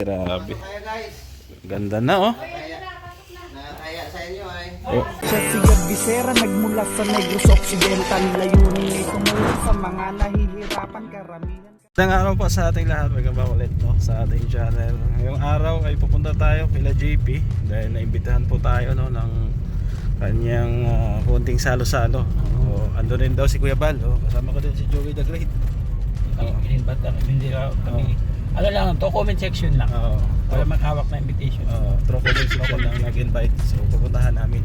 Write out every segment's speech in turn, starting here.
Grabe. Ganda na oh. Nakakaya sa inyo ay. Oh. Siya si God Visera nagmula sa Negros Occidental. Layunin ay tumulong sa mga nahihirapan karamihan. Isang araw po sa ating lahat, magandang ulit no, sa ating channel. Ngayong araw ay pupunta tayo kila JP dahil naimbitahan po tayo no, ng kanyang konting salo-salo. Ando rin daw si Kuya Bal, kasama ko din si Joey the Great. Hindi kami. Ano lang to, comment section lang. Wala maghawak na invitation. Through comment section lang nag-invite. So pupuntahan namin.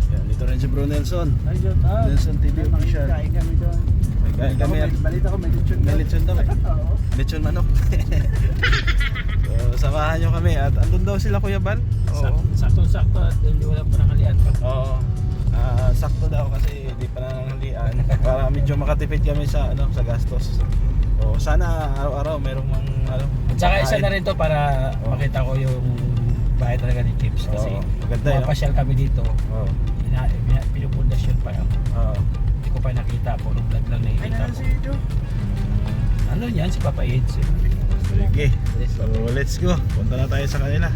Yan, dito rin si Bro Nelson. Nelson TV official. Kain kami doon. Kain kami. Balita ko may lechon. May lechon daw eh. Lechon manok. So, samahan nyo kami at andun daw sila Kuya Bal. Sakto-sakto at hindi wala pa nakalian pa. Oo. Sakto daw kasi hindi pa nananghalian para medyo makatipid kami sa sa gastos. Sana araw-araw merong At saka isa na rin to para makita ko yung bahay talaga ni Chips kasi maganda yun. mapasyal kami dito. Pinupundasyon pa lang. Hindi ko pa nakita, puro vlog lang nakikita ko. Ano yan si Papa Eds? Sige. So let's go. Punta na tayo sa kanila.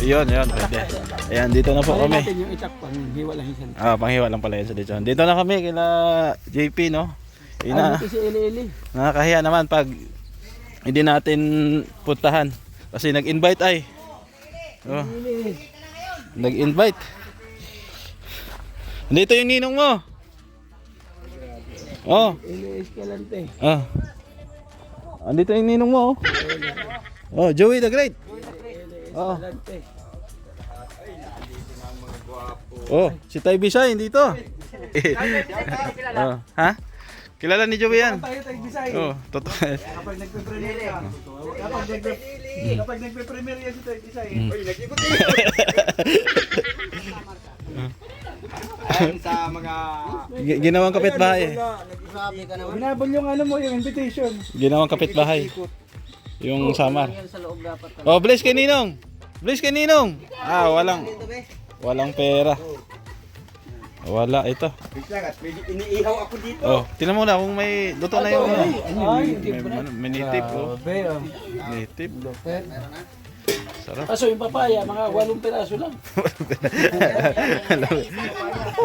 Yun, pwede. Ayan, dito na po kami. Natin yung itak pang hiwa lang yan. Panghiwa lang pala yun sa lechon. Dito na kami kila JP, no? Si Eli. Nakakahiya naman pag hindi natin puntahan. Kasi nag-invite ay. Nag-invite. Dito yung ninong mo. Eli Escalante. Andito yung ninong mo. Joey the Great. Si Tay Bisay dito. Ha? Kilala ni Joey yan. Totoo. Kapag nagpe-premiere yan. Kapag nagpe-premiere yan si Tay Bisay. Ayon sa mga Ginawang kapitbahay. nagsasabi ka naman. Binabol yung yung invitation. Ginawang kapitbahay. Yung Samar. Yan sa loob dapat. Bless kay Ninong. Bless kay Ninong. Walang pera. Wala ito. Iniihaw ako dito. Tingnan mo na kung may luto na yung may native native. Sarap. Kaso yung papaya, mga 8 piraso lang.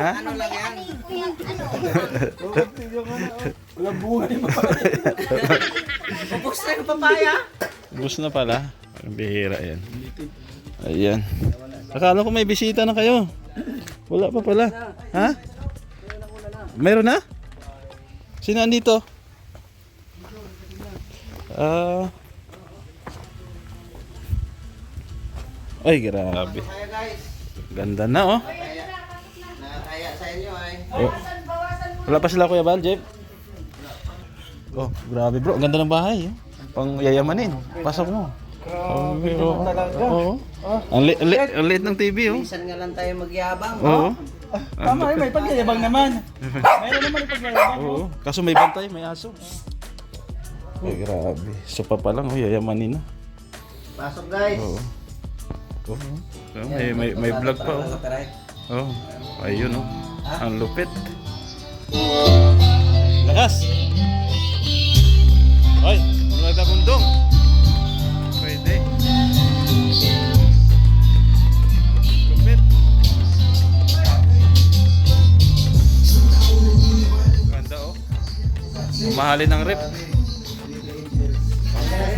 Ha? Ano lang yan? Walang bunga yung papaya. Ubus na yung papaya. Bus na pala. Ang bihira yan. Ayan. Akala ko may bisita na kayo. Wala pa pala. Ha? Meron na? Sino andito? Ay, grabe. Kaya guys. Ganda na oh. Nakakaya sa inyo ay. Wala pa sila Kuya Bal, Jeff? Grabe bro. Ang ganda ng bahay. Pang yayamanin. Pasok mo. Ang liit ng TV oh. Minsan nga lang tayo magyabang. Oo. Tama may pagyayabang naman. Mayroon naman yung pagyayabang. Oo. Kaso may bantay, may aso. Ay, grabe. Sopa pa lang, yayamanin na. Pasok guys. May vlog pa oh. Ayun oh. Ang lupit. Lakas. Ay, nagdabundong. Pwede. Lupit. Ganda oh. Mahalin ng rep.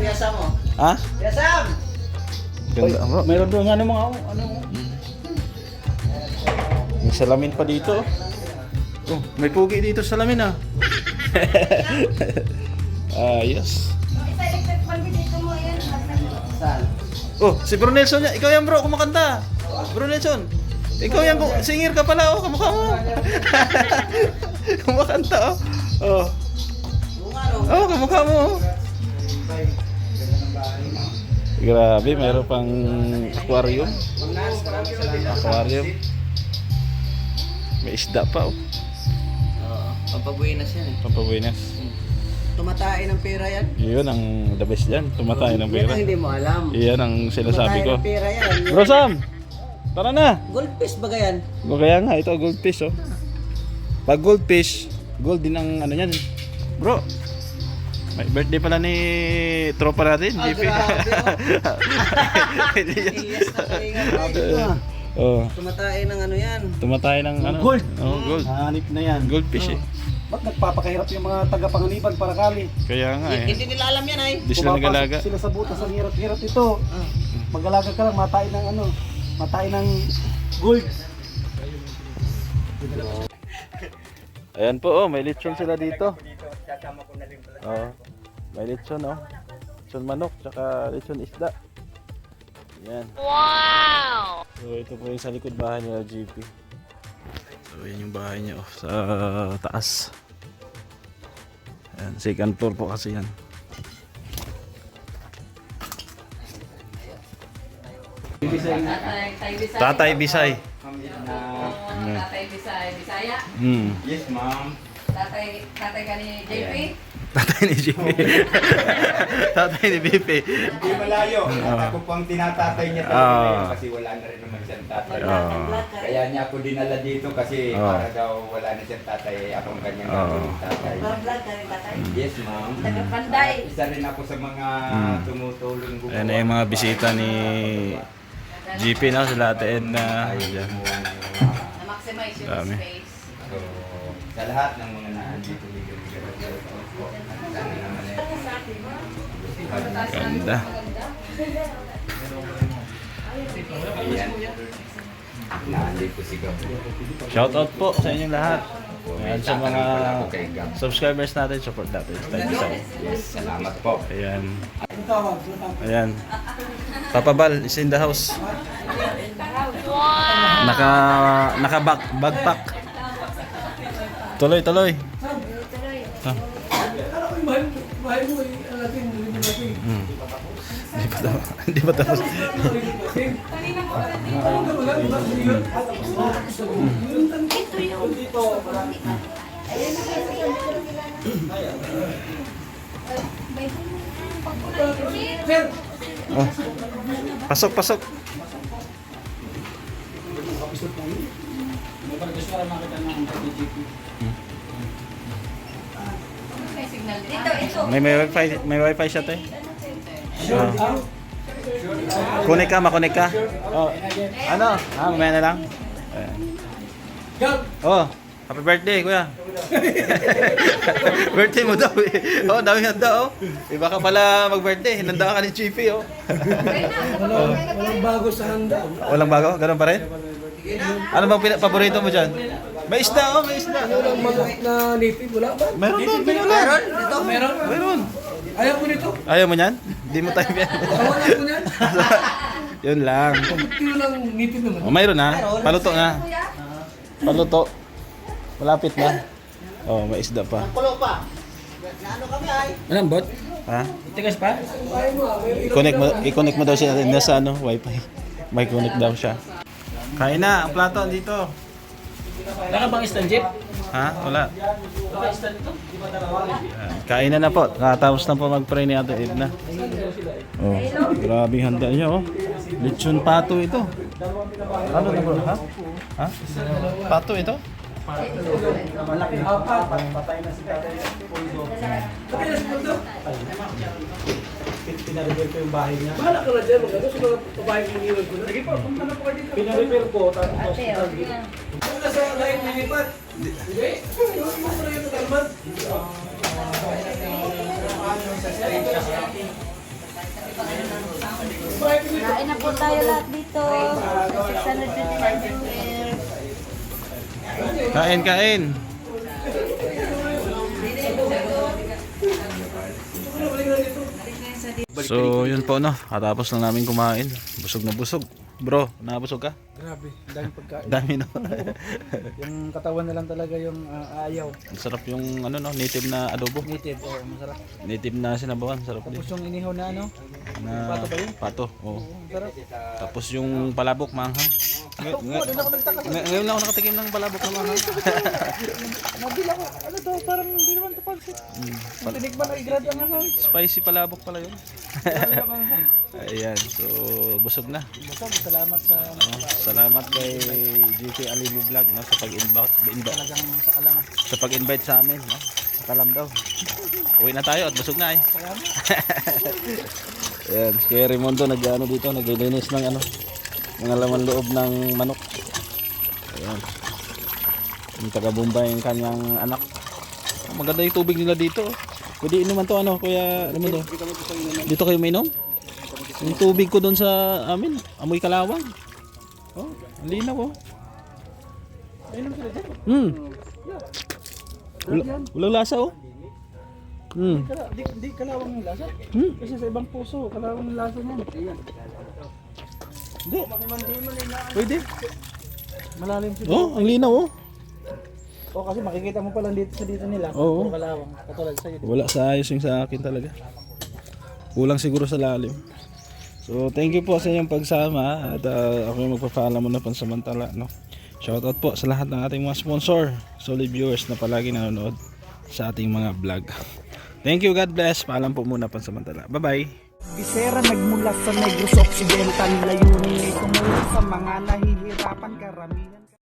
Yasam mo. Ha? Yasam! Ganda bro. Meron doon mga May salamin pa dito. May pugi dito sa salamin ah. Yes. Saan? Si Bro Nelson yan. Ikaw yan bro, kumakanta. Bro Nelson. Ikaw yan, singer ka pala oh, kamukha mo. Kumakanta oh. Kamukha mo oh. Grabe, mayroon pang aquarium. Aquarium. May isda pa oh. Pampabuenas yan eh. Pampabuenas. Tumatay ng pera yan. Yun ang the best yan. Tumatay ng Yan pera. ang hindi mo alam. Iyan ang sinasabi Tumatay ko. ng pera yan. Bro Sam! Tara na! Goldfish ba yan? O kaya nga, ito goldfish oh. Pag goldfish, gold din ang ano yan. Bro, may birthday pala ni tropa natin, Ah, JP. grabe, Ilyas na kalinga. Oh, Tumatay ng ano yan. tumatay ng ano? Gold. Oh, gold. Hanip na yan. Goldfish eh. Ba't nagpapakahirap yung mga taga-panganiban para kali? Kaya nga eh. Hindi nila alam yan ay. Di sila nagalaga. Sila sa butas, ang hirap-hirap ito. Ah. Mag-alaga ka lang, matain ng ano, matain ng gold. Ayan po oh, may lechon sila dito. Oh, may lechon oh. Lechon manok, tsaka lechon isda. Yan. Wow! So ito po yung sa likod bahay nila GP. So yan yung bahay niya oh, sa taas. Ayan, second floor po kasi yan. Tatay Bisay. Tatay Bisaya. Yes, ma'am. Tatay ka ni JP. Tatay ni JP. Tatay ni BP. Hindi malayo. At ako pang tinatatay niya Ah. talaga ngayon kasi wala na rin naman siyang tatay. Ah. Kaya niya ako dinala dito kasi Ah. para daw wala na siyang tatay, akong kanyang Ah. gagawing tatay. Vlog ka rin tatay. Yes, ma'am. Taga-Panday. Isa rin ako sa mga tumutulong gumawa. Ayan na yung mga bisita ni GP na sila Ate Edna. Ayan. Na-maximize yung Dami. space. So, sa lahat ng mga naandito dito, sana naman eh. Ganda. Ayan. Naandito si Gabo. Shout out po sa inyong lahat. Ayan sa mga Tatanong pala ako kay Gabo. subscribers natin, support natin. Thank you so much. Yes, salamat po. Ayan. Ayan. Papa Bal is in the house. Naka backpack. Tuloy. Ah. Hmm. Hindi pa tapos. Oh. Pasok. May signal dito. May wifi siya tayo. Connect ka, makonek ka. Oh. Ano? Mamaya na lang. Ayan. Oh, happy birthday, kuya. Birthday mo daw eh. Oh, dami handa oh. Iba ka pala mag-birthday. Hinanda ka ni Chippy oh. Walang bago sa handa. Walang bago? Ganun pa rin? Ano bang paborito mo dyan? May isda oh, may isda. Walang malaki na nipid, wala ba? Meron doon, Meron? Dito? Meron. Ayaw ko nito. Ayaw mo niyan? Hindi mo tayo yan. Ayaw ko niyan. Yun lang. Kilo lang nipid naman. Oh, mayroon na. Paluto na. Paluto. Malapit na. Oh, may isda pa. Kulo pa. Naano kami ay? Anong bot? Ha? Tigas pa? I-connect mo daw siya sa ano, wifi. May connect daw siya. Kain na, ang plato dito. Wala ka bang stand jeep? Ha? Wala. Wala stand dito? Yan. Kain na po. Nakatapos na po mag-pray ni Ate Edna. Oh, grabe handa niya oh. Lechon pato ito. Ano na bro? Ha? Ha? Pato ito? Pinarepair ko yung bahay niya. Bahala ka na dyan, magano sa mga babae yung iniwan ko na. Sige po, punta na po kayo dito. Pinarepair ko, tapos hospital dito. Wala sa lain ng ipat. Hindi. Yung mo na yung kalman. Kain na po tayo lahat dito. 629 viewers. Kain. So, yun po no. Katapos lang namin kumain. Busog na busog. Bro, nabusog ka? Grabe, ang daming pagkain. Dami no. Yung katawan na lang talaga yung ayaw. Masarap yung ano no, native na adobo. Native, oh, masarap. Native na sinabawan, sarap din. Tapos yung inihaw na ano, Na pato ba yun? pato, oo. Masarap. Tapos yung palabok manghang. Doon ako nagtaka. Ngayon lang ako nakatikim ng palabok na manghang. Nabila ko, ano to, parang hindi naman to pansit. Tinig ba na i-grad ang asal? Spicy palabok pala yun. Ayan, so busog na. Busog, salamat sa Salamat kay GK Alivio Vlog no, sa talagang sa kalam. sa pag-invite sa amin. No? Sa Kalam daw. Uwi na tayo at busog na eh. Salamat. Ayan, si Kuya Raimundo nag-ano dito, naglilinis ng ano, mga laman loob ng manok. Ayan. Yung taga-Bombay yung kanyang anak. Maganda yung tubig nila dito. Pwede inuman to ano, Kuya Raimundo. Dito kayo mainom? Yung tubig ko doon sa amin, amoy kalawang. Oh, ang linaw oh. Ayun sila dyan. Walang lasa oh. Di kalawang yung lasa. Kasi sa ibang puso, kalawang yung lasa niyan. Hindi. Pwede. Malalim sila. Oh, ang linaw oh. O kasi makikita mo pa lang dito sa dito nila. Oo. Puro kalawang. Katulad sa'yo. Wala sa ayos yung sa akin talaga. Kulang siguro sa lalim. So, thank you po sa inyong pagsama at ako yung magpapaalam muna pansamantala, no. Shoutout po sa lahat ng ating mga sponsor, solid viewers na palagi nanonood sa ating mga vlog. Thank you, God bless. Paalam po muna pansamantala. Bye-bye. Bisera nagmula sa Negros Occidental, layunin ay tumulong sa mga nahihirapan karamihan.